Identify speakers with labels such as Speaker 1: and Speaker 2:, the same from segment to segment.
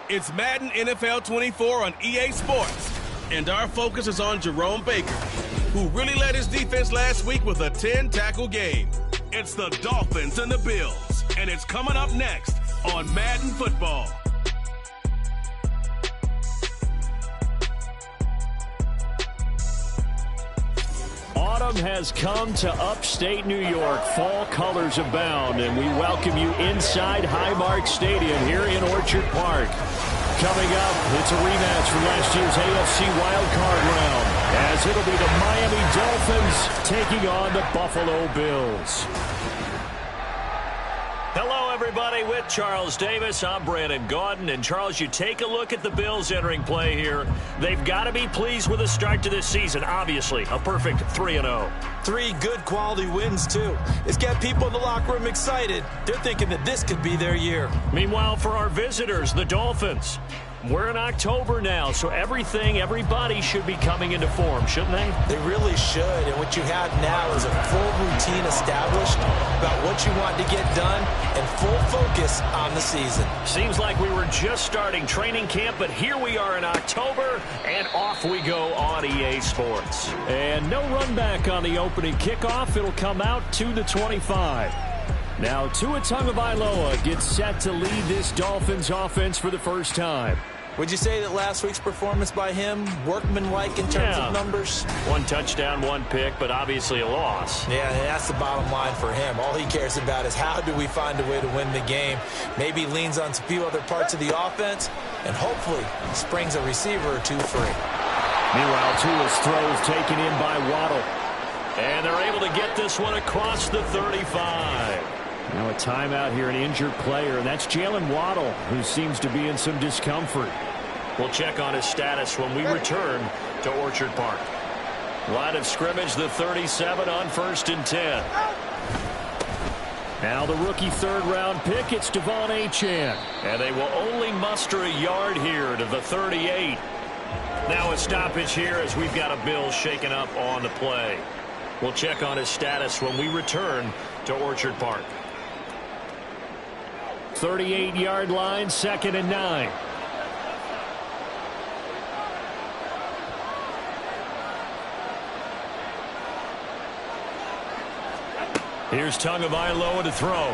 Speaker 1: It's Madden NFL 24 on EA Sports, and our focus is on Jerome Baker, who really led his defense last week with a 10-tackle game. It's the Dolphins and the Bills, and it's coming up next on Madden Football.
Speaker 2: Autumn has come to upstate New York. Fall colors abound, and we welcome you inside Highmark Stadium here in Orchard Park. Coming up, it's a rematch from last year's AFC wildcard round, as it'll be the Miami Dolphins taking on the Buffalo Bills. Hello, everybody. With Charles Davis, I'm Brandon Gaudin. And, Charles, you take a look at the Bills entering play here. They've got to be pleased with the start to this season. Obviously, a perfect 3-0.
Speaker 3: 3 good quality wins, too. It's got people in the locker room excited. They're thinking that this could be their year.
Speaker 2: Meanwhile, for our visitors, the Dolphins, we're in October now, so everybody should be coming into form, shouldn't they?
Speaker 3: They really should, and what you have now is a full routine established about what you want to get done and full focus on the season.
Speaker 2: Seems like we were just starting training camp, but here we are in October, and off we go on EA Sports. And no run back on the opening kickoff. It'll come out to the 25. Now, Tua Tagovailoa gets set to lead this Dolphins offense for the first time.
Speaker 3: Would you say that last week's performance by him, workmanlike in terms of numbers?
Speaker 2: 1 touchdown, 1 pick, but obviously a loss.
Speaker 3: Yeah, that's the bottom line for him. All he cares about is how do we find a way to win the game. Maybe leans on a few other parts of the offense, and hopefully springs a receiver or 2 free.
Speaker 2: Meanwhile, Tua's throw is taken in by Waddle. And they're able to get this one across the 35. Now a timeout here, an injured player, and that's Jalen Waddle, who seems to be in some discomfort. We'll check on his status when we return to Orchard Park. Line of scrimmage, the 37 on 1st and 10. Now the rookie 3rd-round pick, it's Devon Achane. And they will only muster a yard here to the 38. Now a stoppage here as we've got a Bill shaken up on the play. We'll check on his status when we return to Orchard Park. 38-yard line, 2nd and 9. Here's Tagovailoa to throw.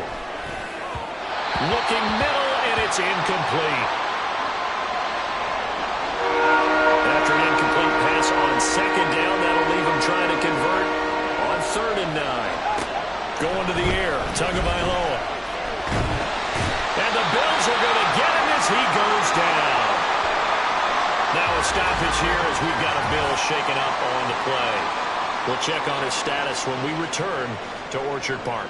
Speaker 2: Looking middle, and it's incomplete. After an incomplete pass on 2nd down, that'll leave him trying to convert on 3rd and 9. Going to the air, Tagovailoa. And the Bills are going to get him as he goes down. Now a stoppage here as we've got a Bill shaken up on the play. We'll check on his status when we return to Orchard Park.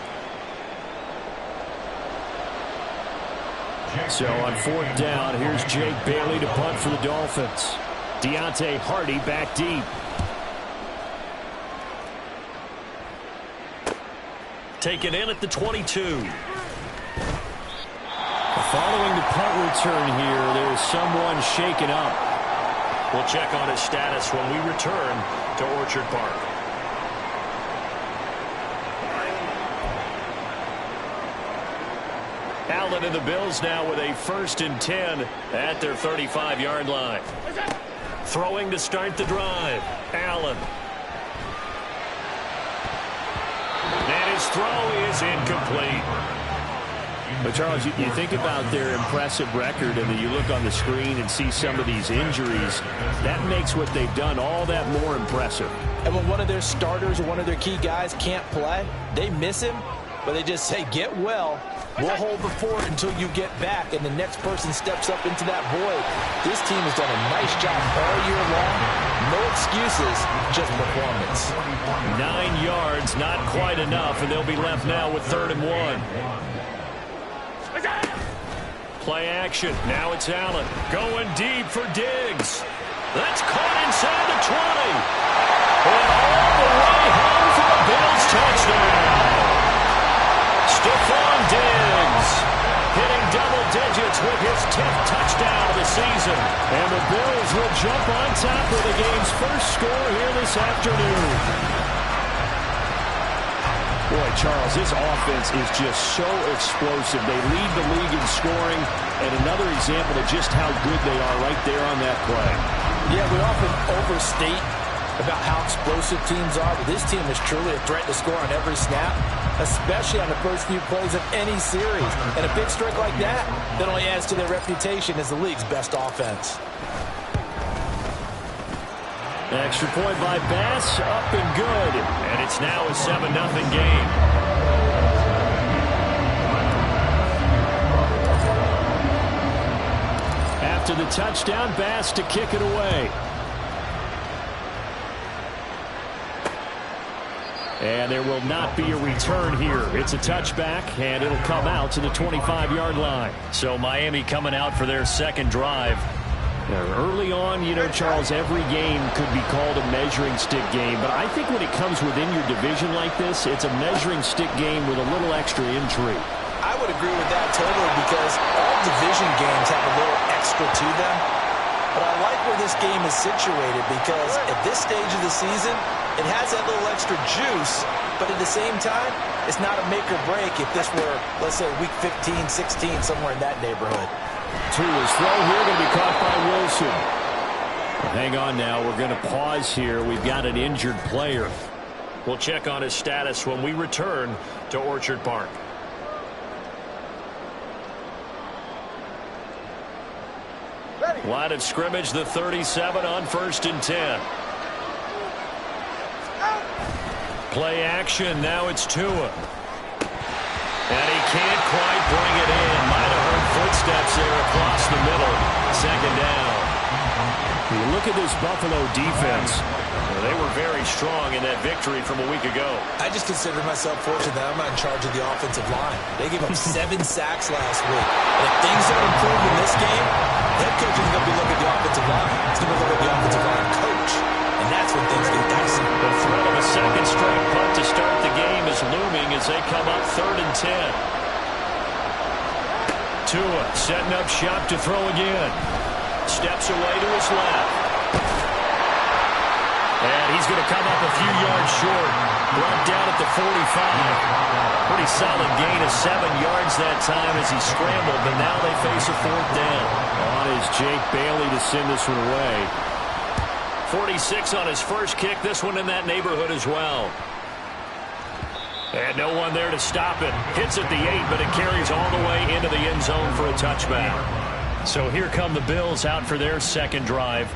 Speaker 2: So on 4th down, here's Jake Bailey to punt for the Dolphins. Deontay Hardy back deep. Taken in at the 22. Following the punt return here, there's someone shaken up. We'll check on his status when we return to Orchard Park. Allen and the Bills now with a 1st and 10 at their 35-yard line. Throwing to start the drive. Allen. And his throw is incomplete. But, Charles, you think about their impressive record, and then you look on the screen and see some of these injuries. That makes what they've done all that more impressive.
Speaker 3: And when one of their starters or one of their key guys can't play, they miss him, but they just say, get well. We'll hold the fort until you get back, and the next person steps up into that void. This team has done a nice job all year long. No excuses, just performance.
Speaker 2: 9 yards, not quite enough, and they'll be left now with 3rd and 1. Play action. Now it's Allen. Going deep for Diggs. That's caught inside the 20. And all the way home for the Bills touchdown. Stephon Diggs hitting double digits with his 10th touchdown of the season. And the Bills will jump on top of the game's first score here this afternoon. Boy, Charles, this offense is just so explosive. They lead the league in scoring, and another example of just how good they are right there on that play.
Speaker 3: Yeah, we often overstate about how explosive teams are, but this team is truly a threat to score on every snap, especially on the first few plays of any series. And a big strike like that only adds to their reputation as the league's best offense.
Speaker 2: Extra point by Bass, up and good. And it's now a 7-0 game. After the touchdown, Bass to kick it away. And there will not be a return here. It's a touchback, and it'll come out to the 25-yard line. So Miami coming out for their second drive. Early on, you know, Charles, every game could be called a measuring stick game. But I think when it comes within your division like this, it's a measuring stick game with a little extra intrigue.
Speaker 3: I would agree with that totally because all division games have a little extra to them. But I like where this game is situated because at this stage of the season, it has that little extra juice, but at the same time, it's not a make or break if this were, let's say, week 15, 16, somewhere in that neighborhood.
Speaker 2: To his throw here, going to be caught by Wilson. Hang on now, we're going to pause here. We've got an injured player. We'll check on his status when we return to Orchard Park. Line of scrimmage, the 37 on 1st and 10. Play action, now it's Tua. And he can't quite bring it in. Might have heard footsteps there across the middle. Second down. You look at this Buffalo defense. They were very strong in that victory from a week ago.
Speaker 3: I just consider myself fortunate that I'm not in charge of the offensive line. They gave up 7 sacks last week. And if things don't improve in this game, the head coach is going to be looking at the offensive line. He's going to look at the offensive line coach. And that's when things get dicey.
Speaker 2: The threat of a second straight punt to start the game is looming as they come up 3rd and 10. Tua setting up shop to throw again. Steps away to his left. And he's going to come up a few yards short. Brought down at the 45. Pretty solid gain of 7 yards that time as he scrambled, but now they face a 4th down. On is Jake Bailey to send this one away. 46 on his first kick. This one in that neighborhood as well. And no one there to stop it. Hits at the 8, but it carries all the way into the end zone for a touchback. So here come the Bills out for their second drive.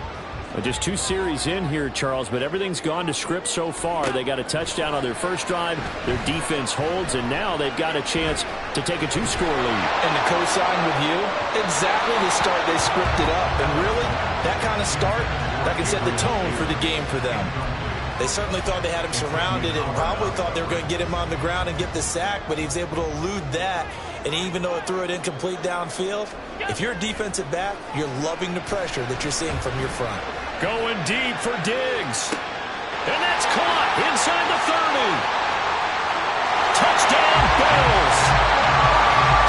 Speaker 2: Just 2 series in here, Charles, but everything's gone to script so far. They got a touchdown on their first drive. Their defense holds, and now they've got a chance to take a 2-score lead.
Speaker 3: And to co-sign with you, exactly the start they scripted up. And really, that kind of start, that can set the tone for the game for them. They certainly thought they had him surrounded and probably thought they were going to get him on the ground and get the sack, but he was able to elude that. And even though it threw it incomplete downfield, if you're a defensive back, you're loving the pressure that you're seeing from your front.
Speaker 2: Going deep for Diggs. And that's caught inside the 30. Touchdown, Bills.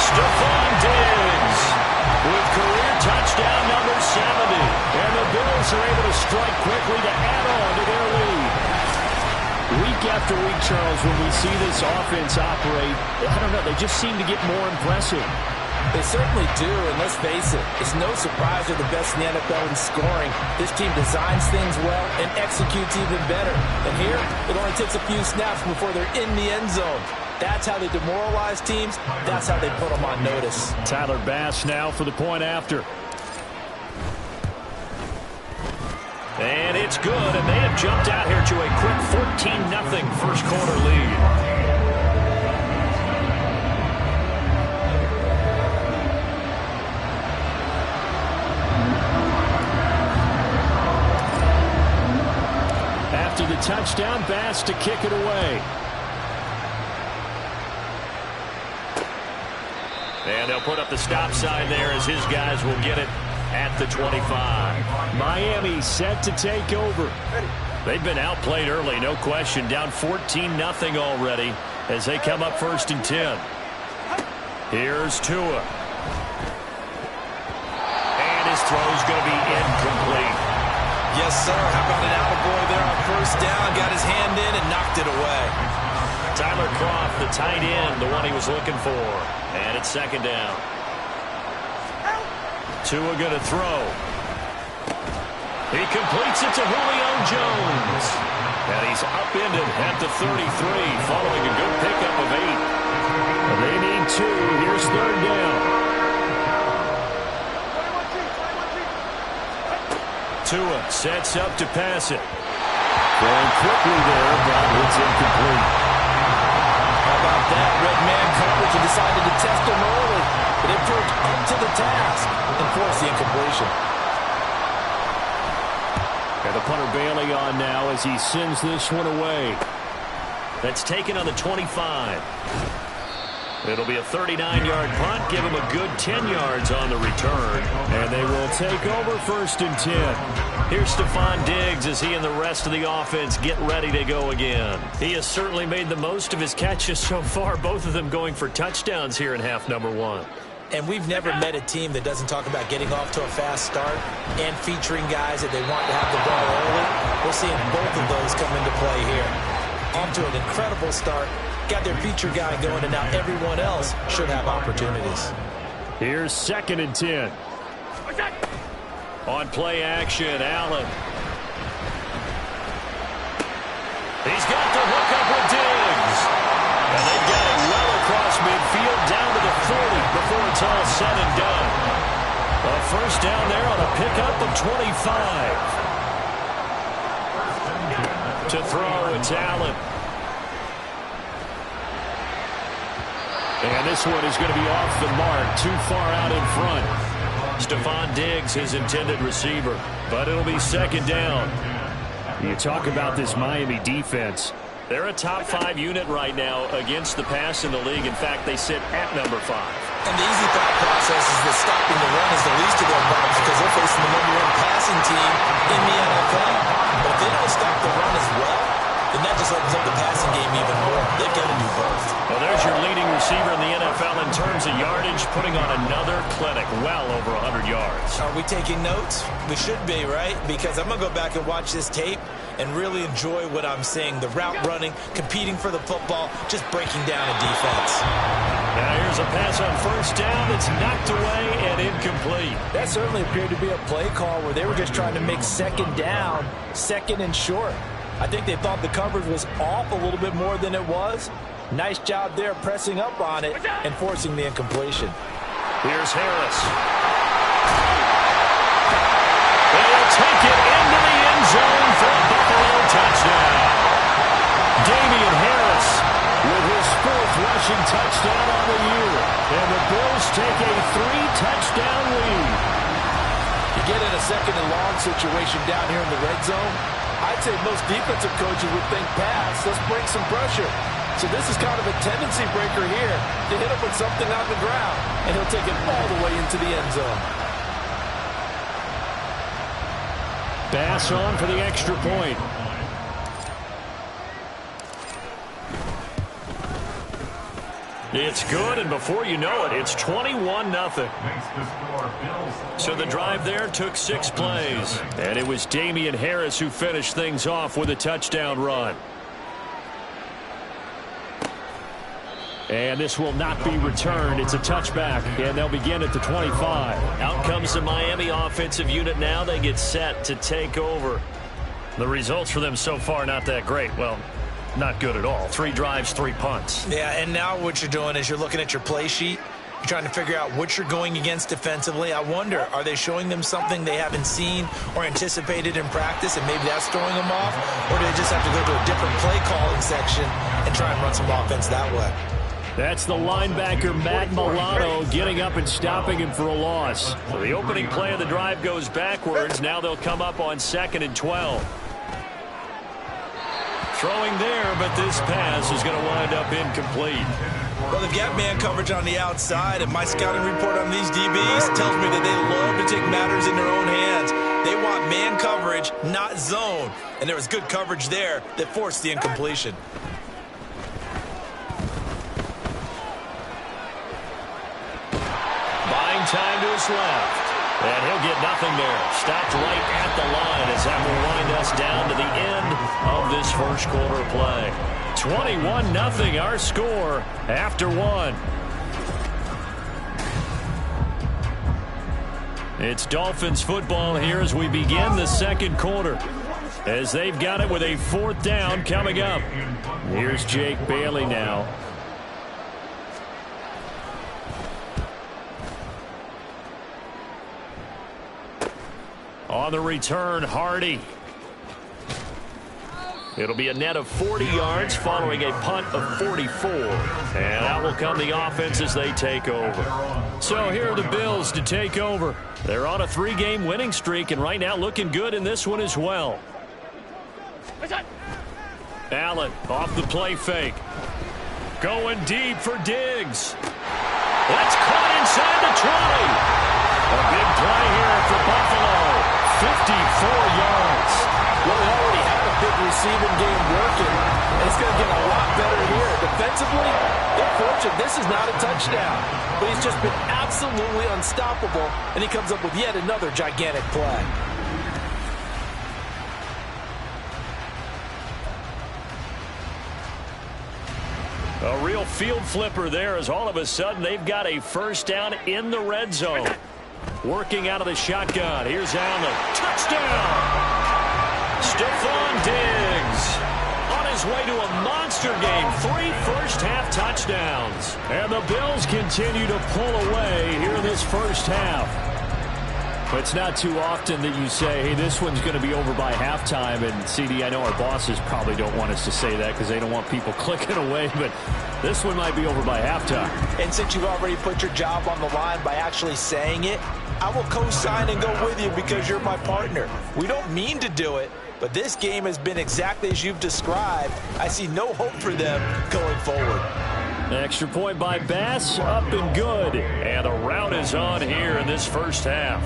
Speaker 2: Stephon Diggs with career touchdown number 70. And the Bills are able to strike quickly to add on to their lead. Week after week, Charles, when we see this offense operate, I don't know, they just seem to get more impressive.
Speaker 3: They certainly do, and let's face it, it's no surprise they're the best in the NFL in scoring. This team designs things well and executes even better. And here, it only takes a few snaps before they're in the end zone. That's how they demoralize teams. That's how they put them on notice.
Speaker 2: Tyler Bass now for the point after. And it's good, and they have jumped out here to a quick 14-0 first quarter lead. After the touchdown, Bass to kick it away. And they'll put up the stop sign there as his guys will get it at the 25. Miami set to take over. They've been outplayed early, no question. Down 14-0 already as they come up 1st and 10. Here's Tua. And his throw's going to be incomplete.
Speaker 3: Yes, sir. How about an attaboy there on 1st down? Got his hand in and knocked it away.
Speaker 2: Tyler Kroft, the tight end, the one he was looking for. And it's second down. Tua going to throw. He completes it to Julio Jones. And he's upended at the 33, following a good pickup of 8. They need 2. Here's third down. Tua sets up to pass it. Going quickly there, but it's incomplete.
Speaker 3: How about that? Red man coverage and decided to test him early. But it proved up to the task and forced the incompletion.
Speaker 2: And the punter bailing on now as he sends this one away. That's taken on the 25. It'll be a 39-yard punt. Give him a good 10 yards on the return. And they will take over 1st and 10. Here's Stephon Diggs as he and the rest of the offense get ready to go again. He has certainly made the most of his catches so far, both of them going for touchdowns here in half number 1.
Speaker 3: And we've never met a team that doesn't talk about getting off to a fast start and featuring guys that they want to have the ball early. We're seeing both of those come into play here. Off to an incredible start. Got their feature guy going, and now everyone else should have opportunities.
Speaker 2: Here's 2nd and 10. On play action, Allen. He's got the hook up with Diggs. And they've got it well across midfield down to the 40 before it's all said and done. A first down there on a pickup of 25. To throw, it's Allen. And this one is going to be off the mark, too far out in front. Stephon Diggs, his intended receiver, but it'll be 2nd down. You talk about this Miami defense. They're a top 5 unit right now against the pass in the league. In fact, they sit at number 5.
Speaker 3: And the easy thought process is that stopping the run is the least of their problems because they're facing the number 1 passing team in the NFL. But if they don't stop the run as well, then that just opens up the passing game even more. They've got to do both.
Speaker 2: Well, there's your leading receiver in the NFL in terms of yardage, putting on another clinic, well over 100 yards.
Speaker 3: Are we taking notes? We should be, right? Because I'm going to go back and watch this tape and really enjoy what I'm seeing. The route running, competing for the football, just breaking down a defense.
Speaker 2: Now here's a pass on 1st down. It's knocked away and incomplete.
Speaker 3: That certainly appeared to be a play call where they were just trying to make 2nd down, 2nd and short. I think they thought the coverage was off a little bit more than it was. Nice job there pressing up on it and forcing the incompletion.
Speaker 2: Here's Harris. They'll take it into the end zone for a Buffalo touchdown. Damian Harris with his 4th rushing touchdown on the year. And the Bills take a 3-touchdown lead.
Speaker 3: You get in a 2nd and long situation down here in the red zone, I'd say most defensive coaches would think pass. Let's bring some pressure. So this is kind of a tendency breaker here to hit him with something on the ground, and he'll take it all the way into the end zone.
Speaker 2: Bass on for the extra point. It's good, and before you know it, it's 21-0. So the drive there took 6 plays, and it was Damian Harris who finished things off with a touchdown run. And this will not be returned. It's a touchback, and they'll begin at the 25. Out comes the Miami offensive unit now. They get set to take over. The results for them so far not that great. Well, not good at all. 3 drives, 3 punts.
Speaker 3: Yeah, and now what you're doing is you're looking at your play sheet. You're trying to figure out what you're going against defensively. I wonder, are they showing them something they haven't seen or anticipated in practice, and maybe that's throwing them off? Or do they just have to go to a different play calling section and try and run some offense that way?
Speaker 2: That's the linebacker, Matt Milano, getting up and stopping him for a loss. So the opening play of the drive goes backwards. Now they'll come up on 2nd and 12. Throwing there, but this pass is going to wind up incomplete.
Speaker 3: Well, they've got man coverage on the outside, and my scouting report on these DBs tells me that they love to take matters in their own hands. They want man coverage, not zone. And there was good coverage there that forced the incompletion.
Speaker 2: Time to his left. And he'll get nothing there. Stopped right at the line as that will wind us down to the end of this first quarter play. 21-0 our score after one. It's Dolphins football here as we begin the second quarter, as they've got it with a 4th down coming up. Here's Jake Bailey now. On the return, Hardy. It'll be a net of 40 yards following a punt of 44. And out will come the offense as they take over. So here are the Bills to take over. They're on a 3-game winning streak and right now looking good in this one as well. Allen off the play fake. Going deep for Diggs. That's caught inside the 20. A big play here for Buffalo. 54 yards.
Speaker 3: Well, they already had a big receiving game working, and it's going to get a lot better here. Defensively, they're fortunate. This is not a touchdown, but he's just been absolutely unstoppable, and he comes up with yet another gigantic play.
Speaker 2: A real field flipper there as all of a sudden they've got a first down in the red zone. Working out of the shotgun. Here's Allen. Touchdown! Stephon Diggs on his way to a monster game. 3 first-half touchdowns. And the Bills continue to pull away here in this first half. It's not too often that you say, hey, this one's going to be over by halftime. And, CD, I know our bosses probably don't want us to say that because they don't want people clicking away. But this one might be over by halftime.
Speaker 3: And since you've already put your job on the line by actually saying it, I will co-sign and go with you because you're my partner. We don't mean to do it, but this game has been exactly as you've described. I see no hope for them going forward.
Speaker 2: Extra point by Bass, up and good. And a rout is on here in this first half.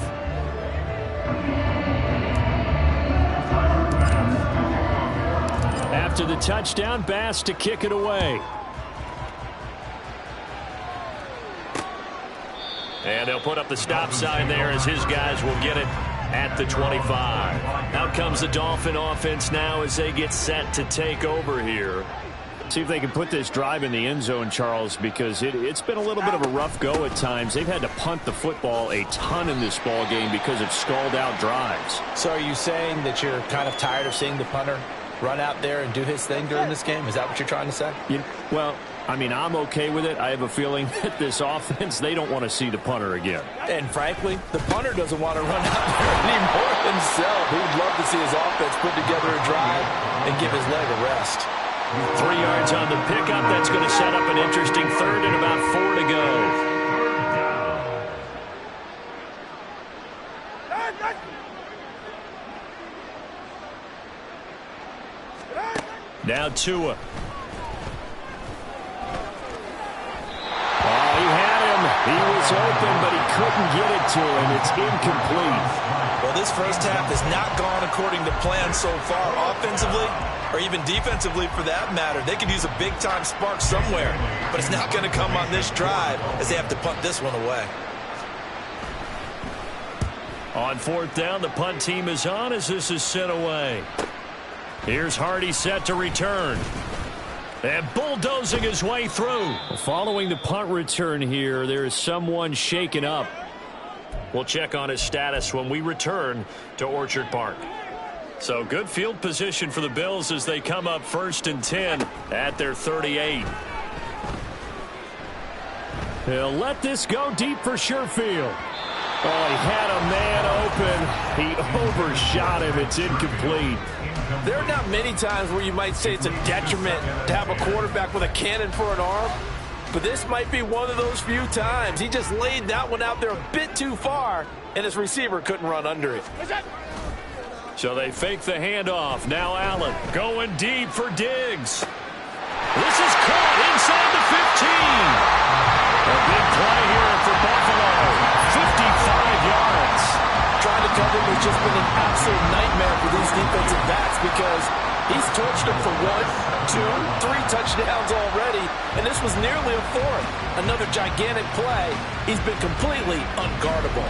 Speaker 2: After the touchdown, Bass to kick it away. And they'll put up the stop sign there as his guys will get it at the 25. Out comes the Dolphin offense now as they get set to take over here. See if they can put this drive in the end zone, Charles, because it's been a little bit of a rough go at times. They've had to punt the football a ton in this ball game because of stalled-out drives.
Speaker 3: So are you saying that you're kind of tired of seeing the punter run out there and do his thing during this game? Is that what you're trying to say?
Speaker 2: Well, I mean, I'm okay with it. I have a feeling that this offense, they don't want to see the punter again.
Speaker 3: And frankly, the punter doesn't want to run out there anymore himself. He would love to see his offense put together a drive and give his leg a rest.
Speaker 2: 3 yards on the pickup. That's going to set up an interesting third and about 4 to go. Now Tua. Oh, he had him. He was open, but he couldn't get it to him. It's incomplete.
Speaker 3: Well, this first half has not gone according to plan so far offensively or even defensively for that matter. They could use a big-time spark somewhere, but it's not going to come on this drive as they have to punt this one away.
Speaker 2: On 4th down, the punt team is on as this is sent away. Here's Hardy set to return. And bulldozing his way through. Following the punt return here, there is someone shaken up. We'll check on his status when we return to Orchard Park. So good field position for the Bills as they come up 1st and 10 at their 38. He'll let this go deep for Sherfield. Oh, he had a man open. He overshot him. It's incomplete.
Speaker 3: There are not many times where you might say it's a detriment to have a quarterback with a cannon for an arm, but this might be one of those few times. He just laid that one out there a bit too far, and his receiver couldn't run under it.
Speaker 2: So they fake the handoff. Now Allen going deep for Diggs. This is caught inside the 15. A big play here for Buffalo. 55 yards.
Speaker 3: Trying to cover him has just been an absolute nightmare for these defensive backs because he's torched them for 1, 2, 3 touchdowns already, and this was nearly a 4th. Another gigantic play. He's been completely unguardable.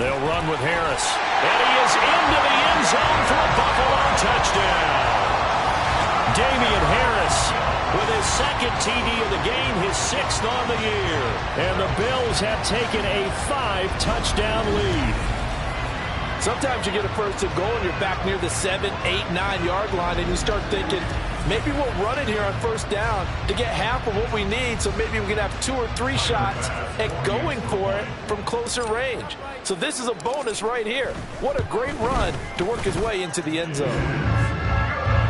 Speaker 2: They'll run with Harris. And he is into the end zone for a Buffalo touchdown. Damian Harris with his second TD of the game, his 6th on the year. And the Bills have taken a 5-touchdown lead.
Speaker 3: Sometimes you get a first and goal and you're back near the 7, 8, 9-yard line, and you start thinking, maybe we'll run it here on first down to get half of what we need, so maybe we can have 2 or 3 shots at going for it from closer range. So this is a bonus right here. What a great run to work his way into the end zone.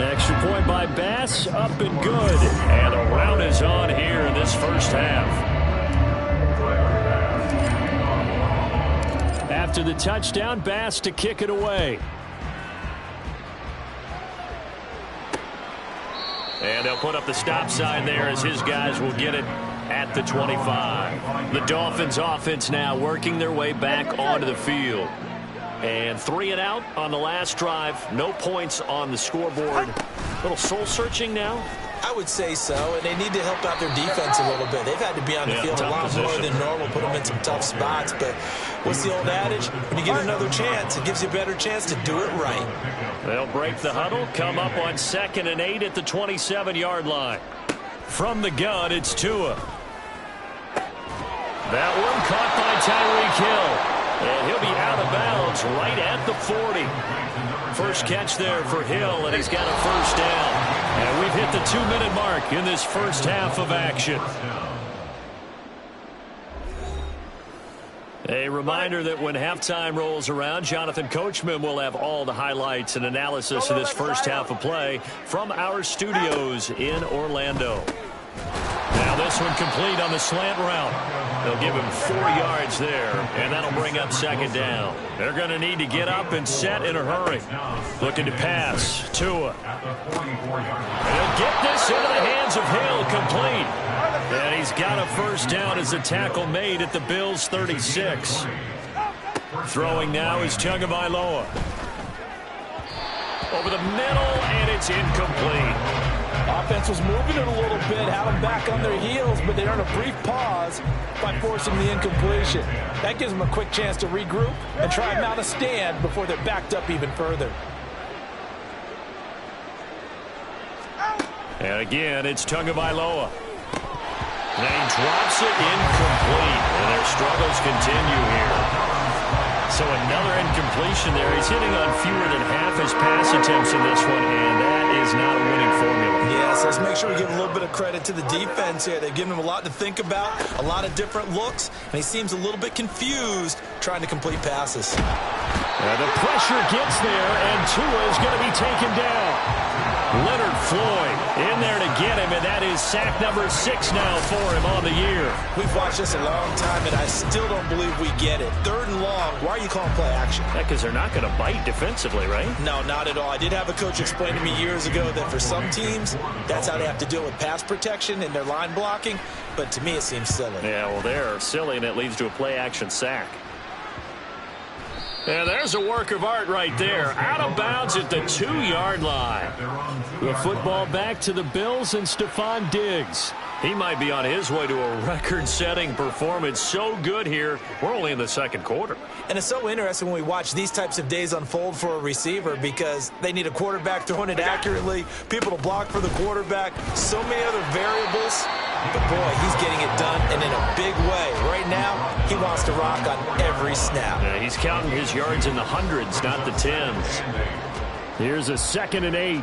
Speaker 2: Extra point by Bass, up and good. And the round is on here in this first half. After the touchdown, Bass to kick it away. And they'll put up the stop sign there as his guys will get it at the 25. The Dolphins offense now working their way back onto the field. And 3 and out on the last drive. No points on the scoreboard. A little soul-searching now.
Speaker 3: I would say so, and they need to help out their defense a little bit. They've had to be on the field a lot more than normal, put them in some tough spots. But what's the old adage? When you get another chance, it gives you a better chance to do it right.
Speaker 2: They'll break the huddle, come up on 2nd and 8 at the 27-yard line. From the gun, it's Tua. That one caught by Tyreek Hill. And he'll be out of bounds right at the 40. First catch there for Hill, and he's got a first down. And we've hit the 2-minute mark in this first half of action. A reminder that when halftime rolls around, Jonathan Coachman will have all the highlights and analysis of this first half of play from our studios in Orlando. Now this one complete on the slant route. They'll give him 4 yards there, and that'll bring up 2nd down. They're going to need to get up and set in a hurry. Looking to pass. Tua. He'll get this into the hands of Hill, complete. And he's got a first down as a tackle made at the Bills' 36. Throwing now is Tagovailoa. Over the middle, and it's incomplete.
Speaker 3: Offense was moving it a little bit, had them back on their heels, but they earned a brief pause by forcing the incompletion. That gives them a quick chance to regroup and try and mount a stand before they're backed up even further.
Speaker 2: And again, it's Tagovailoa. And he drops it incomplete, and their struggles continue here. So another incompletion there. He's hitting on fewer than half his pass attempts in this one, and that is not a winning formula.
Speaker 3: Yes, let's make sure we give a little bit of credit to the defense here. They've given him a lot to think about, a lot of different looks, and he seems a little bit confused trying to complete passes.
Speaker 2: The pressure gets there, and Tua is going to be taken down. Leonard Floyd in there to get him, and that is sack number 6 now for him on the year.
Speaker 3: We've watched this a long time, and I still don't believe we get it. 3rd and long, why are you calling play action?
Speaker 2: Yeah, because they're not going to bite defensively, right?
Speaker 3: No, not at all. I did have a coach explain to me years ago that for some teams, that's how they have to deal with pass protection and their line blocking, but to me it seems silly.
Speaker 2: Yeah, well, they're silly, and it leads to a play action sack. And there's a work of art right there. Out of bounds at the 2-yard line. The football back to the Bills and Stephon Diggs. He might be on his way to a record-setting performance. So good here. We're only in the 2nd quarter.
Speaker 3: And it's so interesting when we watch these types of days unfold for a receiver because they need a quarterback throwing it accurately, people to block for the quarterback, so many other variables. But, boy, he's getting it done, and in a big way. Right now, he wants to rock on every snap.
Speaker 2: Yeah, he's counting his yards in the hundreds, not the tens. Here's a 2nd and 8.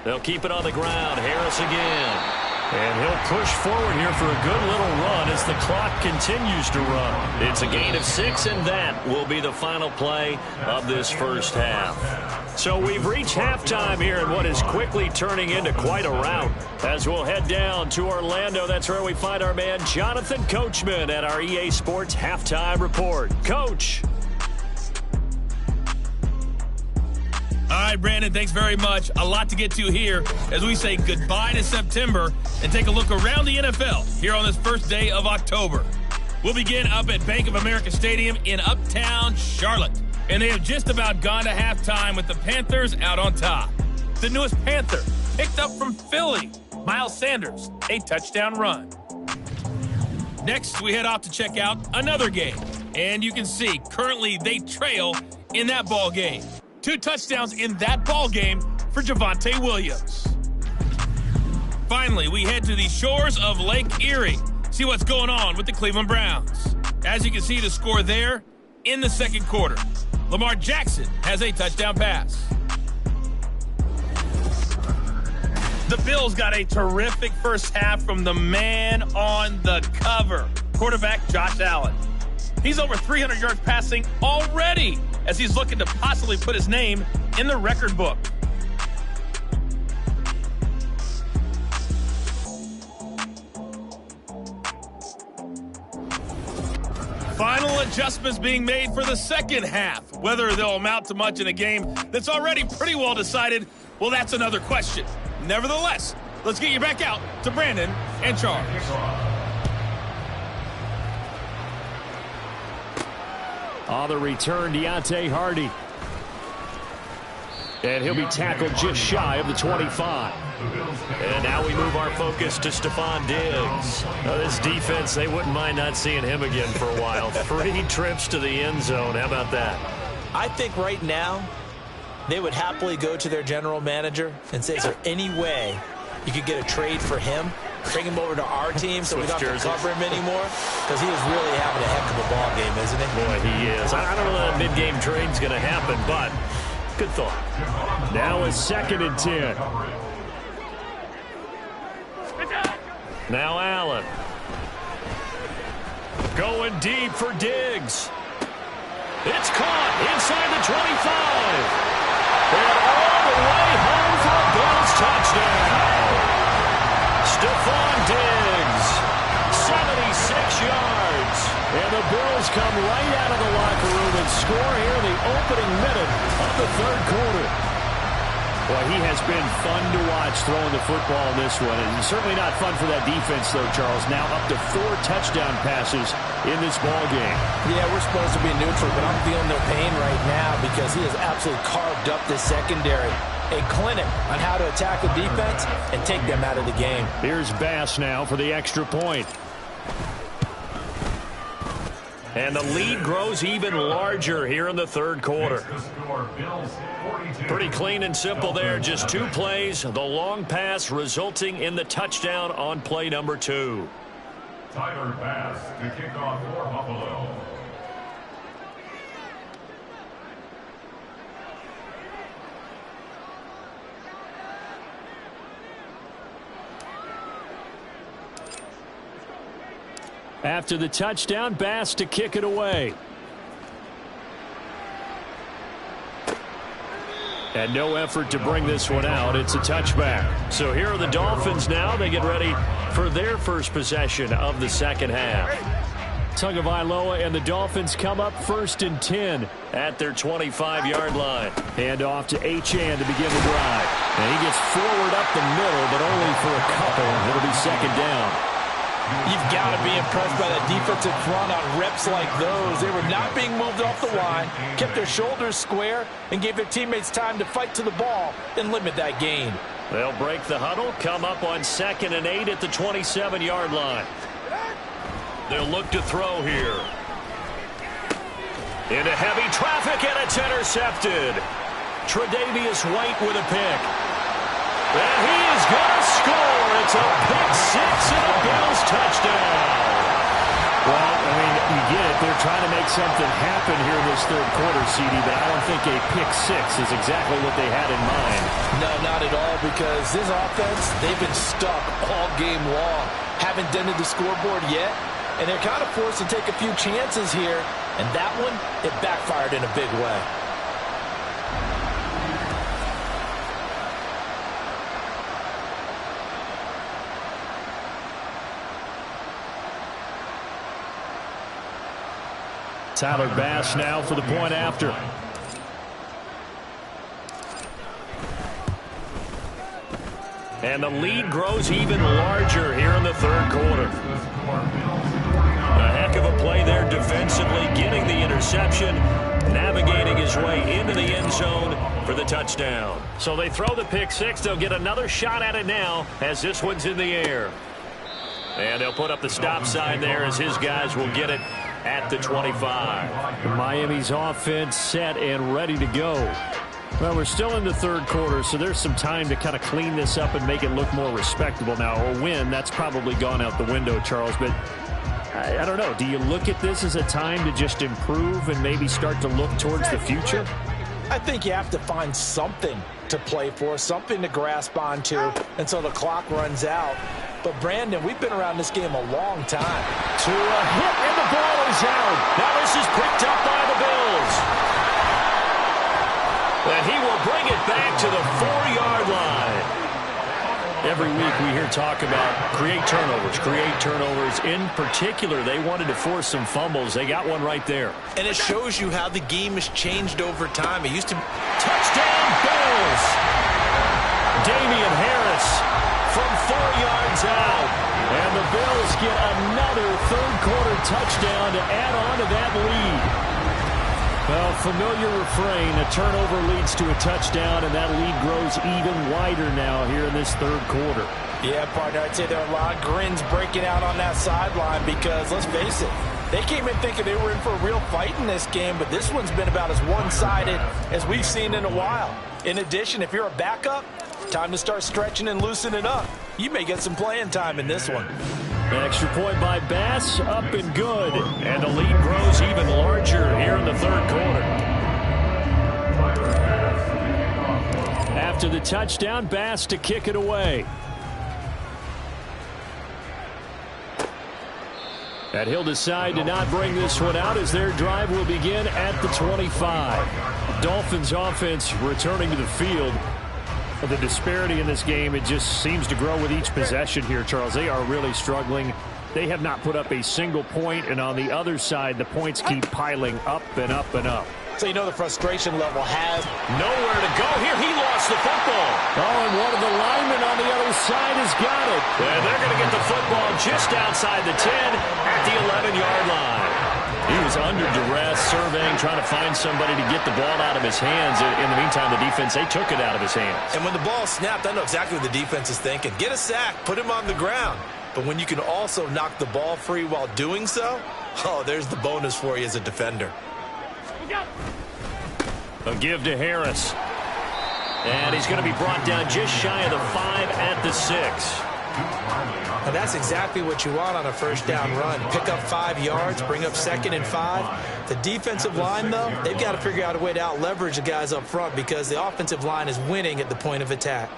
Speaker 2: They'll keep it on the ground. Harris again. And he'll push forward here for a good little run as the clock continues to run. It's a gain of 6, and that will be the final play of this first half. So we've reached halftime here in what is quickly turning into quite a rout. As we'll head down to Orlando, that's where we find our man Jonathan Coachman at our EA Sports Halftime Report. Coach.
Speaker 4: All right, Brandon, thanks very much. A lot to get to here as we say goodbye to September and take a look around the NFL here on this first day of October. We'll begin up at Bank of America Stadium in Uptown Charlotte. And they have just about gone to halftime with the Panthers out on top. The newest Panther picked up from Philly, Miles Sanders, a touchdown run. Next, we head off to check out another game. And you can see, currently they trail in that ball game. 2 touchdowns in that ball game for Javonte Williams. Finally, we head to the shores of Lake Erie. See what's going on with the Cleveland Browns. As you can see, the score there in the second quarter. Lamar Jackson has a touchdown pass. The Bills got a terrific first half from the man on the cover, quarterback Josh Allen. He's over 300 yards passing already as he's looking to possibly put his name in the record book. Final adjustments being made for the second half. Whether they'll amount to much in a game that's already pretty well decided, well, that's another question. Nevertheless, let's get you back out to Brandon and Charles.
Speaker 2: On the return, Deontay Hardy. And he'll be tackled just shy of the 25. And now we move our focus to Stephon Diggs. Now this defense, they wouldn't mind not seeing him again for a while. 3 trips to the end zone. How about that?
Speaker 3: I think right now they would happily go to their general manager and say, is there any way you could get a trade for him? Bring him over to our team so we don't have to cover him anymore? Because he is really having a heck of a ball game, isn't he?
Speaker 2: Boy, he is. I don't know that mid-game trade's going to happen, but good thought. Now a 2nd and 10. Now Allen. Going deep for Diggs. It's caught inside the 25. And all the way home for a Bills touchdown. Stephon Diggs, 76 yards. And the Bills come right out of the locker room and score here in the opening minute of the third quarter. Boy, he has been fun to watch throwing the football in this one. And certainly not fun for that defense, though, Charles. Now up to 4 touchdown passes in this ball game. Yeah, we're supposed to be neutral, but I'm feeling their pain right now because he has absolutely carved up this secondary. A clinic on how to attack the defense and take them out of the game. Here's Bass now for the extra point. And the lead grows even larger here in the third quarter. Pretty clean and simple there. Just 2 plays. The long pass resulting in the touchdown on play number 2.
Speaker 5: Tyler Bass to kick off for Buffalo.
Speaker 2: After the touchdown, Bass to kick it away. And no effort to bring this one out. It's a touchback. So here are the Dolphins now. They get ready for their first possession of the second half. Tagovailoa and the Dolphins come up 1st and 10 at their 25-yard line. Hand off to Achane to begin the drive. And he gets forward up the middle, but only for a couple. It'll be 2nd down.
Speaker 3: You've got to be impressed by that defensive front on reps like those. They were not being moved off the line, kept their shoulders square, and gave their teammates time to fight to the ball and limit that gain.
Speaker 2: They'll break the huddle, come up on 2nd and 8 at the 27-yard line. They'll look to throw here. Into heavy traffic, and it's intercepted. Tre'Davious White with a pick. And he is going to score. It's a pick 6 and a Bills touchdown. Well, I mean, you get it. They're trying to make something happen here in this third quarter, CD, but I don't think a pick 6 is exactly what they had in mind.
Speaker 3: No, not at all, because this offense, they've been stuck all game long. Haven't dented the scoreboard yet, and they're kind of forced to take a few chances here, and that one, it backfired in a big way.
Speaker 2: Tyler Bass now for the point after. And the lead grows even larger here in the third quarter. A heck of a play there defensively, getting the interception, navigating his way into the end zone for the touchdown. So they throw the pick 6. They'll get another shot at it now as this one's in the air. And they'll put up the stop sign there as his guys will get it at the 25.
Speaker 6: Miami's offense set and ready to go. Well, we're still in the third quarter, so there's some time to kind of clean this up and make it look more respectable. Now, a win, that's probably gone out the window, Charles, but I don't know. Do you look at this as a time to just improve and maybe start to look towards the future?
Speaker 3: I think you have to find something to play for, something to grasp onto until the clock runs out. But, Brandon, we've been around this game a long time.
Speaker 2: To a hit, and the ball is out. Now this is picked up by the Bills. And he will bring it back to the 4-yard line. Every week we hear talk about create turnovers. In particular, they wanted to force some fumbles. They got one right there.
Speaker 3: And it shows you how the game has changed over time. It used to be
Speaker 2: touchdown Bills. Damian Harris from 4 yards out. And the Bills get another third-quarter touchdown to add on to that lead.
Speaker 6: Well, familiar refrain, a turnover leads to a touchdown, and that lead grows even wider now here in this third quarter.
Speaker 3: Yeah, partner, I'd say there are a lot of grins breaking out on that sideline because, let's face it, they came in thinking they were in for a real fight in this game, but this one's been about as one-sided as we've seen in a while. In addition, if you're a backup, time to start stretching and loosening up. You may get some playing time in this one.
Speaker 6: An extra point by Bass, up and good.
Speaker 2: And the lead grows even larger here in the third quarter.
Speaker 6: After the touchdown, Bass to kick it away. And he'll decide to not bring this one out as their drive will begin at the 25. Dolphins offense returning to the field. The disparity in this game, it just seems to grow with each possession here, Charles. They are really struggling. They have not put up a single point, and on the other side, the points keep piling up and up and up.
Speaker 3: So you know the frustration level has
Speaker 2: nowhere to go. Here he lost the football.
Speaker 6: Oh, and one of the linemen on the other side has got it.
Speaker 2: And they're going to get the football just outside the 10 at the 11-yard line. He was under duress, surveying, trying to find somebody to get the ball out of his hands. In the meantime, the defense, they took it out of his hands.
Speaker 3: And when the ball snapped, I know exactly what the defense is thinking. Get a sack, put him on the ground. But when you can also knock the ball free while doing so, oh, there's the bonus for you as a defender.
Speaker 2: A give to Harris. And he's going to be brought down just shy of the 5 at the 6.
Speaker 3: And that's exactly what you want on a first down run. Pick up 5 yards, bring up 2nd and 5. The defensive line, though, they've got to figure out a way to out-leverage the guys up front because the offensive line is winning at the point of attack.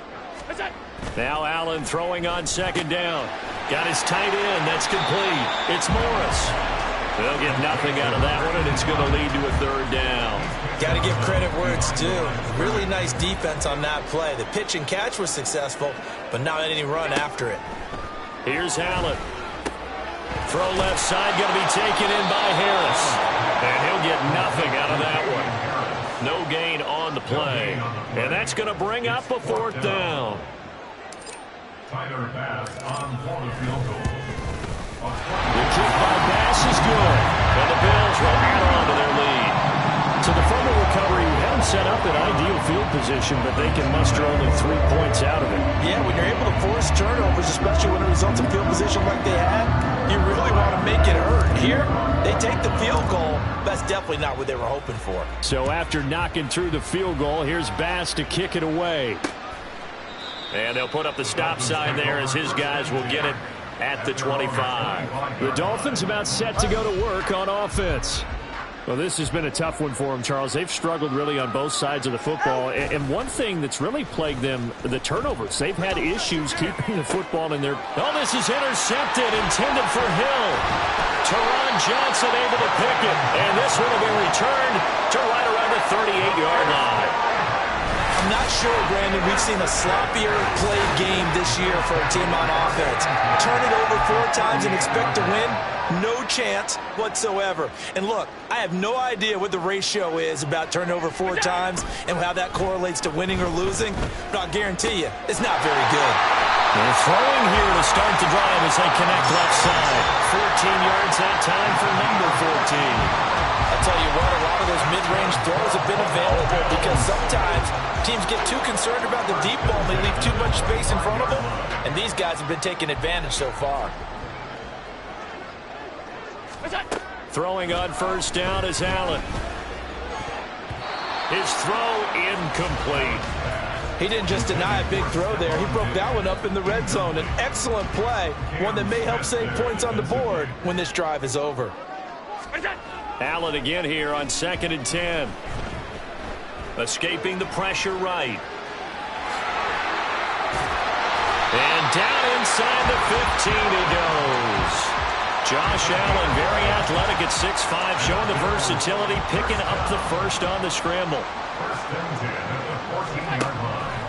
Speaker 2: Now Allen throwing on 2nd down. Got his tight end. That's complete. It's Morris. They'll get nothing out of that one, and it's going to lead to a 3rd down.
Speaker 3: Got to give credit where it's due. Really nice defense on that play. The pitch and catch was successful, but not any run after it.
Speaker 2: Here's Allen. Throw left side, going to be taken in by Harris. And he'll get nothing out of that one. No gain on the play. And that's going to bring up a 4th down.
Speaker 5: Tyler Bass on for the field goal.
Speaker 2: The kick by Bass is good. And the Bills will add on to their lead.
Speaker 6: So the fumble recovery, we haven't set up an ideal field position, but they can muster only 3 points out of it.
Speaker 3: Yeah, when you're able to force turnovers, especially when it results in field position like they had, you really want to make it hurt. Here, they take the field goal. That's definitely not what they were hoping for.
Speaker 6: So after knocking through the field goal, here's Bass to kick it away.
Speaker 2: And they'll put up the stop sign there as his guys will get it at the 25.
Speaker 6: The Dolphins about set to go to work on offense. Well, this has been a tough one for them, Charles. They've struggled really on both sides of the football. And one thing that's really plagued them, the turnovers. They've had issues keeping the football in their...
Speaker 2: Oh, this is intercepted, intended for Hill. Teron Johnson able to pick it. And this one will be returned to right around the 38-yard line.
Speaker 3: I'm not sure, Brandon, we've seen a sloppier played game this year for a team on offense. Turn it over 4 times and expect to win? No chance whatsoever. And look, I have no idea what the ratio is about turnover 4 times and how that correlates to winning or losing, but I'll guarantee you, it's not very good.
Speaker 2: They're throwing here to start the drive as they connect left side. 14 yards that time for number 14.
Speaker 3: I'll tell you what, a lot of those mid-range throws have been available because sometimes teams get too concerned about the deep ball and they leave too much space in front of them, and these guys have been taking advantage so far.
Speaker 2: Throwing on first down is Allen. His throw incomplete.
Speaker 3: He didn't just deny a big throw there. He broke that one up in the red zone. An excellent play, one that may help save points on the board when this drive is over.
Speaker 2: Allen again here on 2nd and 10. Escaping the pressure right. And down inside the 15 he goes. Josh Allen, very athletic at 6'5", showing the versatility, picking up the first on the scramble.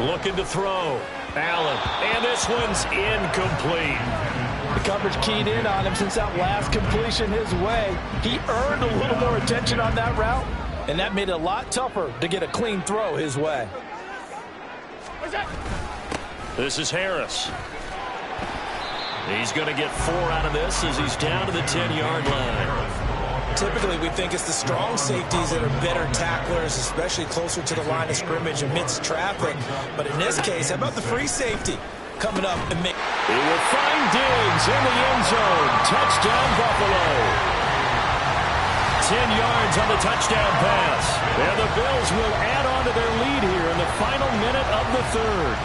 Speaker 2: Looking to throw. Allen, and this one's incomplete.
Speaker 3: The coverage keyed in on him since that last completion his way. He earned a little more attention on that route, and that made it a lot tougher to get a clean throw his way.
Speaker 2: This is Harris. He's going to get 4 out of this as he's down to the 10-yard line.
Speaker 7: Typically, we think it's the strong safeties that are better tacklers, especially closer to the line of scrimmage amidst traffic. But in this case, how about the free safety coming up and make...
Speaker 2: He will find Diggs in the end zone. Touchdown, Buffalo. 10 yards on the touchdown pass. And the Bills will add on to their lead here in the final minute of the third.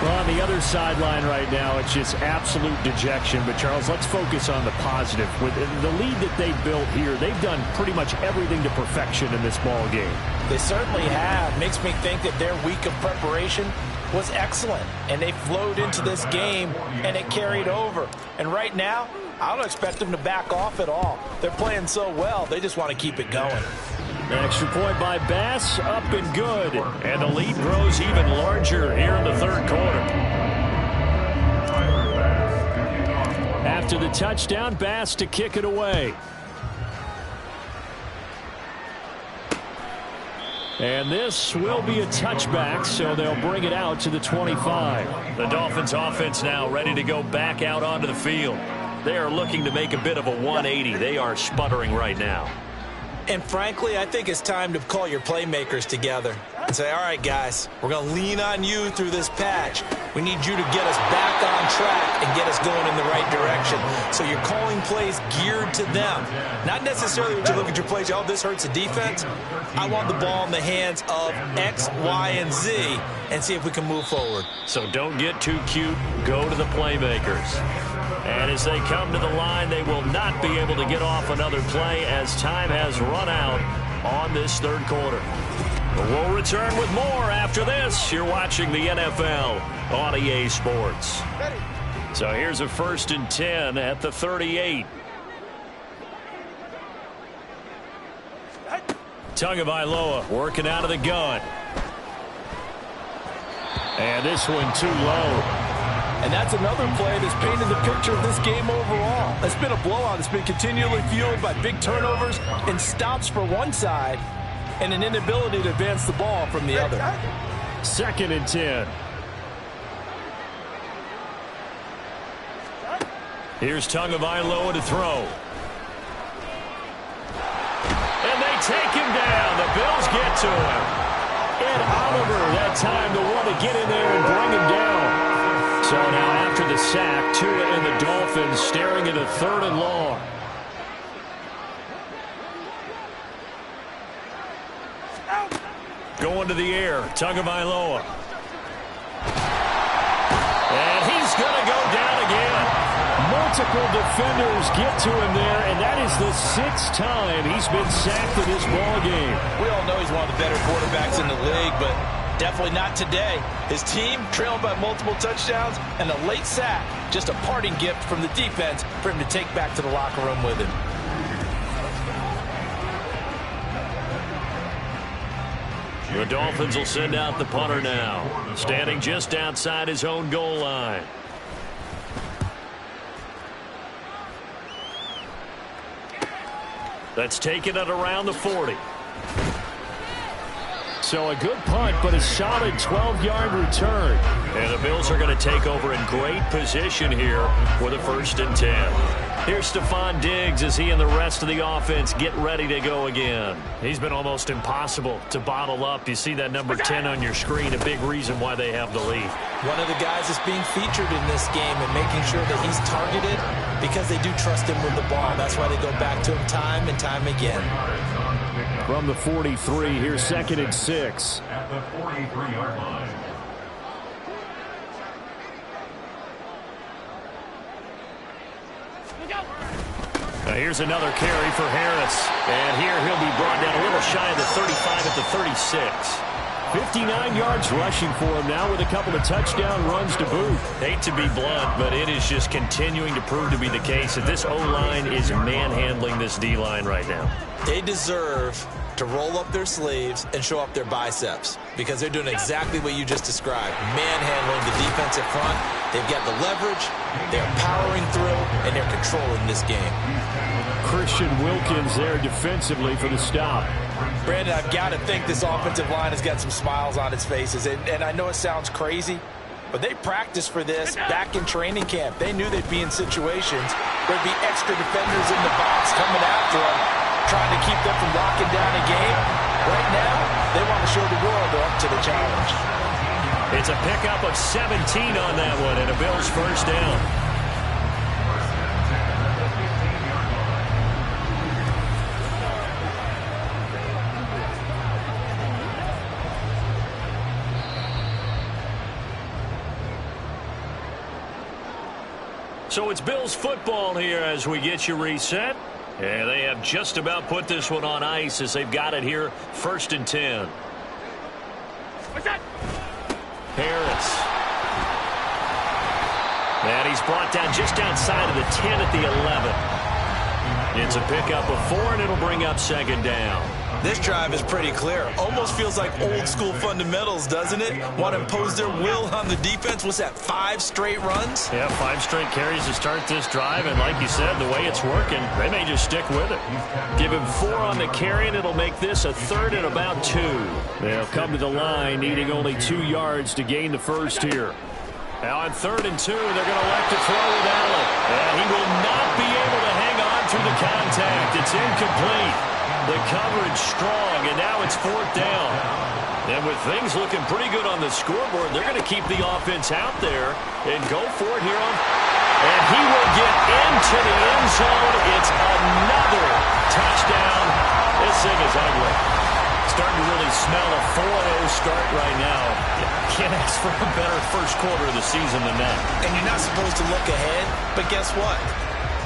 Speaker 6: Well, on the other sideline right now, it's just absolute dejection. But, Charles, let's focus on the positive. With the lead that they built here, they've done pretty much everything to perfection in this ball game.
Speaker 3: They certainly have. Makes me think that their week of preparation was excellent. And they flowed into this game, and it carried over. And right now, I don't expect them to back off at all. They're playing so well, they just want to keep it going.
Speaker 6: An extra point by Bass, up and good. And the lead grows even larger here in the third quarter. After the touchdown, Bass to kick it away. And this will be a touchback, so they'll bring it out to the 25.
Speaker 2: The Dolphins offense now ready to go back out onto the field. They are looking to make a bit of a 180. They are sputtering right now.
Speaker 7: And frankly, I think it's time to call your playmakers together and say, all right, guys, we're going to lean on you through this patch. We need you to get us back on track and get us going in the right direction. So you're calling plays geared to them. Not necessarily when you look at your plays, oh, this hurts the defense. I want the ball in the hands of X, Y, and Z and see if we can move forward.
Speaker 2: So don't get too cute. Go to the playmakers. And as they come to the line, they will not be able to get off another play as time has run out on this third quarter. But we'll return with more after this. You're watching the NFL on EA Sports. So here's a 1st and 10 at the 38. Tagovailoa working out of the gun. And this one too low.
Speaker 3: And that's another play that's painted the picture of this game overall. It's been a blowout. It's been continually fueled by big turnovers and stops for one side and an inability to advance the ball from the other.
Speaker 6: 2nd and 10.
Speaker 2: Here's Tagovailoa to throw. And they take him down. The Bills get to him. And Oliver that time to want to get in there and bring him down. So now after the sack, Tua and the Dolphins staring at a 3rd and long. Going to the air, Tagovailoa. And he's going to go down again.
Speaker 6: Multiple defenders get to him there, and that is the 6th time he's been sacked in this ball game.
Speaker 3: We all know he's one of the better quarterbacks in the league, but definitely not today. His team trailed by multiple touchdowns, and a late sack, just a parting gift from the defense for him to take back to the locker room with him.
Speaker 2: The Dolphins will send out the punter now, standing just outside his own goal line. That's taken it around the 40.
Speaker 6: So a good punt, but a solid 12-yard return.
Speaker 2: And the Bills are going to take over in great position here with a 1st and 10.
Speaker 6: Here's Stephon Diggs as he and the rest of the offense get ready to go again. He's been almost impossible to bottle up. You see that number 10 on your screen, a big reason why they have the lead.
Speaker 7: One of the guys that's being featured in this game and making sure that he's targeted because they do trust him with the ball. That's why they go back to him time and time again.
Speaker 6: From the 43, here's 2nd and 6.
Speaker 5: At the 43-yard line.
Speaker 6: Now here's another carry for Harris. And here he'll be brought down a little shy of the 35 at the 36. 59 yards rushing for him now with a couple of touchdown runs to boot. Hate to be blunt, but it is just continuing to prove to be the case that this O-line is manhandling this D-line right now.
Speaker 7: They deserve to roll up their sleeves and show up their biceps because they're doing exactly what you just described, manhandling the defensive front. They've got the leverage, they're powering through, and they're controlling this game.
Speaker 6: Christian Wilkins there defensively for the stop.
Speaker 3: Brandon, I've got to think this offensive line has got some smiles on its faces, and I know it sounds crazy, but they practiced for this back in training camp. They knew they'd be in situations where there'd be extra defenders in the box coming after them, trying to keep them from locking down a game. Right now, they want to show the world they're up to the challenge.
Speaker 6: It's a pickup of 17 on that one, and a Bills first down. So it's Bills football here as we get you reset. And they have just about put this one on ice as they've got it here, 1st and 10.
Speaker 4: What's that?
Speaker 6: Harris. And he's brought down just outside of the 10 at the 11. It's a pickup of 4, and it'll bring up 2nd down.
Speaker 7: This drive is pretty clear. Almost feels like old school fundamentals, doesn't it? Want to impose their will on the defense. What's that, 5 straight runs?
Speaker 6: Yeah, 5 straight carries to start this drive, and like you said, the way it's working, they may just stick with it. Give him 4 on the carry, and it'll make this a 3rd and about 2. They'll come to the line, needing only 2 yards to gain the first here. Now on 3rd and 2, they're going to elect to throw with Allen. And he will not be able to hang on through the contact. It's incomplete. The coverage strong, and now it's 4th down. And with things looking pretty good on the scoreboard, they're going to keep the offense out there and go for it here on. And he will get into the end zone. It's another touchdown. This thing is ugly. Starting to really smell a 4-0 start right now. Can't ask for a better first quarter of the season than that.
Speaker 7: And you're not supposed to look ahead, but guess what?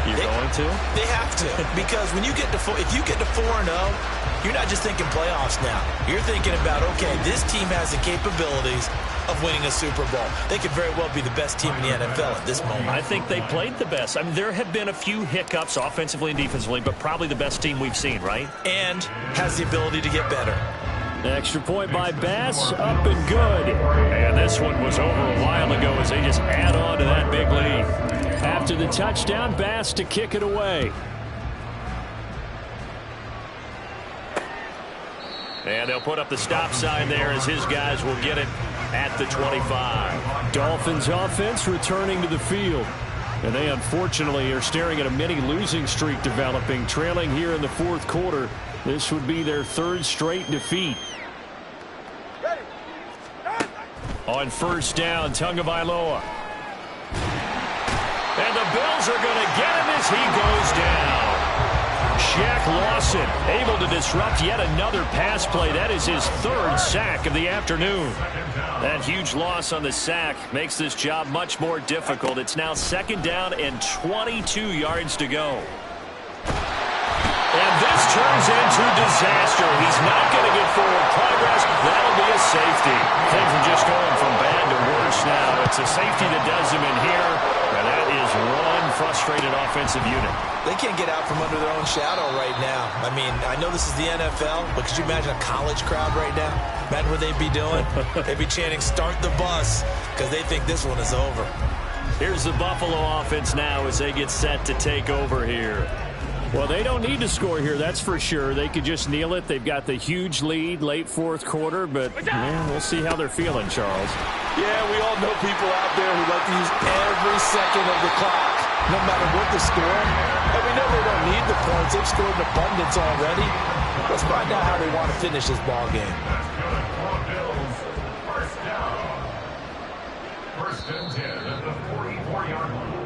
Speaker 6: You're going to?
Speaker 7: They have to, because when you get to if you get to 4-0, you're not just thinking playoffs now. You're thinking about, okay, this team has the capabilities of winning a Super Bowl. They could very well be the best team in the NFL at this moment.
Speaker 6: I think they played the best. I mean, there have been a few hiccups offensively and defensively, but probably the best team we've seen, right?
Speaker 7: And has the ability to get better.
Speaker 6: Extra point by Bass, up and good. And this one was over a while ago as they just add on to that big lead. After the touchdown, Bass to kick it away. And they'll put up the stop sign there as his guys will get it at the 25. Dolphins offense returning to the field. And they unfortunately are staring at a mini losing streak developing, trailing here in the 4th quarter. This would be their 3rd straight defeat. On 1st down, Tagovailoa. And the Bills are going to get him as he goes down. Shaq Lawson able to disrupt yet another pass play. That is his 3rd sack of the afternoon. That huge loss on the sack makes this job much more difficult. It's now 2nd down and 22 yards to go. And this turns into disaster. He's not going to get forward progress. That'll be a safety. Things are just going from bad to worse now. It's a safety that does him in here. And that is one frustrated offensive unit.
Speaker 7: They can't get out from under their own shadow right now. I mean, I know this is the NFL, but could you imagine a college crowd right now? Imagine what they'd be doing. They'd be chanting, "Start the bus," because they think this one is over.
Speaker 6: Here's the Buffalo offense now as they get set to take over here. Well, they don't need to score here, that's for sure. They could just kneel it. They've got the huge lead, late 4th quarter, but man, we'll see how they're feeling, Charles.
Speaker 3: Yeah, we all know people out there who like to use every second of the clock. no matter what the score. And we know they don't need the points. They've scored in abundance already. Let's find out how they want to finish this ball game.
Speaker 5: First down. First and 10 at the 44-yard line.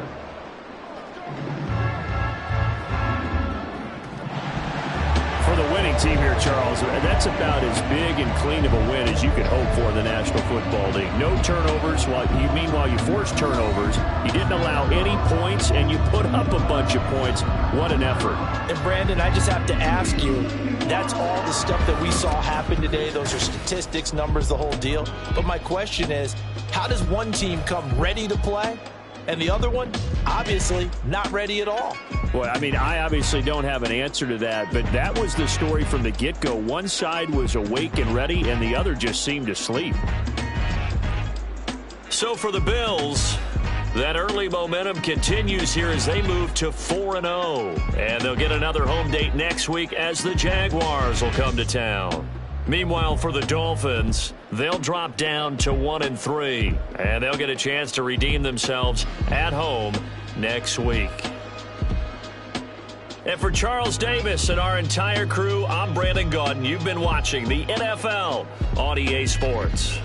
Speaker 6: For the winning team here, Charles, that's about as big and clean of a win as you could hope for in the National Football League. No turnovers. Meanwhile, you forced turnovers. You didn't allow any points, and you put up a bunch of points. What an effort.
Speaker 3: And, Brandon, I just have to ask you, that's all the stuff that we saw happen today. Those are statistics, numbers, the whole deal. But my question is, how does one team come ready to play, and the other one, obviously, not ready at all?
Speaker 6: Well, I mean, I obviously don't have an answer to that, but that was the story from the get-go. One side was awake and ready, and the other just seemed asleep.
Speaker 2: So for the Bills, that early momentum continues here as they move to 4-0. And they'll get another home date next week as the Jaguars will come to town. Meanwhile, for the Dolphins, they'll drop down to 1-3. And they'll get a chance to redeem themselves at home next week. And for Charles Davis and our entire crew, I'm Brandon Gaudin. You've been watching the NFL on EA Sports.